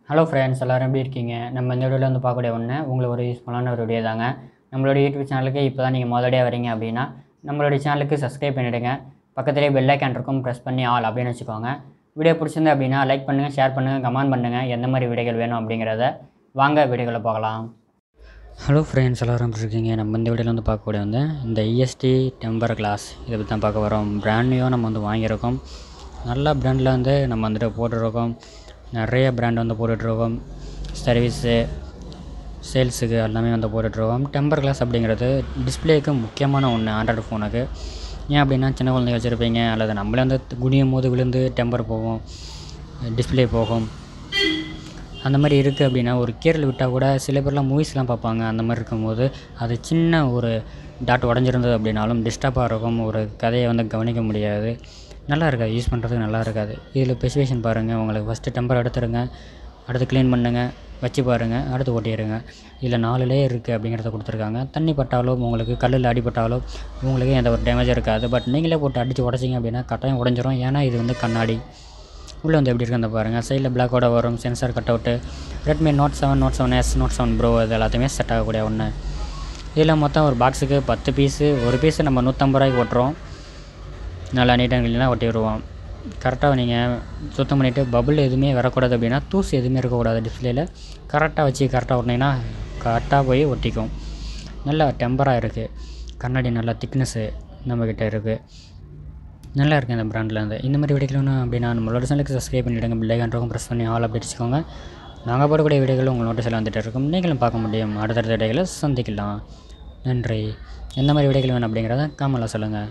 Hello friends, எல்லோரும் எப்படி இருக்கீங்க? நம்ம இந்த வீடியோவில் வந்து பார்க்கக்கூடிய ஒன்று உங்களுக்கு ஒரு யூஸ்ஃபுல்லான ஒரு வீடியோ தாங்க. நம்மளோட யூடியூப் சேனலுக்கு இப்போ தான் நீங்கள் முதலடியாக வரீங்க அப்படின்னா நம்மளுடைய சேனலுக்கு சப்ஸ்கிரைப் பண்ணிவிடுங்க. பக்கத்துலேயே பெல் ஐக்கான் இருக்கும், ப்ரெஸ் பண்ணி ஆல் அப்படின்னு வச்சுக்கோங்க. வீடியோ பிடிச்சிருந்து அப்படின்னா லைக் பண்ணுங்கள், ஷேர் பண்ணுங்கள், கமெண்ட் பண்ணுங்கள். எந்த மாதிரி வீடியோகள் வேணும் அப்படிங்கிறத வாங்க வீடியோக்களை பார்க்கலாம். ஹலோ ஃப்ரெண்ட்ஸ், எல்லோரும் எப்படி இருக்கீங்க? நம்ம இந்த வீடியோவில் வந்து பார்க்கக்கூடிய வந்து இந்த இஎஸ்டி டெம்பர் கிளாஸ் இதை பற்றி தான் பார்க்க வரோம். பிராண்ட் நியூவாக நம்ம வந்து வாங்கியிருக்கோம். நல்ல பிராண்டில் வந்து நம்ம வந்துட்டு போட்டுருக்கோம். நிறைய பிராண்ட் வந்து போட்டுட்ருக்கோம். சர்வீஸு, சேல்ஸுக்கு எல்லாமே வந்து போட்டுட்ருக்கோம். டெம்பர் கிளாஸ் அப்படிங்கிறது டிஸ்பிளேக்கு முக்கியமான ஒன்று ஆண்ட்ராய்டு ஃபோனுக்கு. ஏன் அப்படின்னா சின்ன குழந்தைங்க வச்சுருப்பீங்க, அல்லது நம்மளே வந்து குனியும் போது விழுந்து டெம்பர் போகும், டிஸ்பிளே போகும். அந்த மாதிரி இருக்குது அப்படின்னா ஒரு கீரல் விட்டால் கூட சில பேர்லாம் மூவிஸ்லாம் பார்ப்பாங்க. அந்த மாதிரி இருக்கும்போது அது சின்ன ஒரு டாட் உடஞ்சிருந்தது அப்படின்னாலும் டிஸ்டர்பாக இருக்கும். ஒரு கதையை வந்து கவனிக்க முடியாது, நல்லா இருக்காது, யூஸ் பண்ணுறதுக்கு நல்லா இருக்காது. இதில் ஸ்பெசிஃபிகேஷன் பாருங்கள். உங்களுக்கு ஃபஸ்ட்டு டெம்பர் எடுத்துருங்க, அடுத்து க்ளீன் பண்ணுங்கள், வச்சு பாருங்கள், அடுத்து ஓட்டிடுங்க. இதில் 4 லேயர் இருக்குது அப்படிங்கிறத கொடுத்துருக்காங்க. தண்ணி பட்டாலோ உங்களுக்கு கல்லில் அடிபட்டாலோ உங்களுக்கு எந்த ஒரு டேமேஜும் இருக்காது. பட் நீங்களே போட்டு அடித்து உடச்சிங்க அப்படின்னா கட்டாயம் உடஞ்சிரும். ஏன்னா இது வந்து கண்ணாடி. உள்ளே வந்து எப்படி இருக்குன்னு பாருங்கள். சைடில் பிளாக்கோட வரும், sensor cut out, Redmi Note 7, Note 7S, Note 7 Pro இது எல்லாத்தையுமே செட் ஆகக்கூடிய ஒன்று. இதில் மொத்தம் ஒரு பாக்ஸுக்கு 10 பீஸு. ஒரு பீஸு நம்ம 150 ரூபாய்க்கு ஓட்டுறோம். நல்லா நீட்டாக க்ளீனாக ஒட்டி விடுவோம். கரெக்டாக நீங்கள் சுத்தம் பண்ணிவிட்டு பபுள் எதுவுமே வரக்கூடாது அப்படின்னா தூசு எதுவுமே இருக்கக்கூடாது டிஸ்பிளேயில். கரெக்டாக வச்சு கரெக்டாக ஒட்டினீங்கன்னா கரெக்டாக போய் ஒட்டிக்கும். நல்லா டெம்பராக இருக்குது. கண்ணாடி நல்லா திக்னஸ்ஸு நம்மக்கிட்ட இருக்குது. நல்லா இருக்குது இந்த பிராண்ட்லேருந்து. இந்த மாதிரி வீடியோக்கணும் அப்படின்னா நம்மளோட சேனலுக்கு சப்ஸ்கிரைப் பண்ணிவிடுங்க. பெல் ஐக்கான் இருக்கும், ப்ரெஸ் பண்ணி ஆல் அப்படி வச்சுக்கோங்க. நாங்கள் போடக்கூடிய வீடியோக்கள் உங்கள் நோட்டீஸில் வந்துட்டு இருக்கும். நீங்களும் பார்க்க முடியும். அடுத்தடுத்த வீடியோக்களை சந்திக்கலாம். நன்றி. எந்த மாதிரி வீடியோக்கள் வேணும் அப்படிங்கிறத காமெண்ட்டில் சொல்லுங்கள்.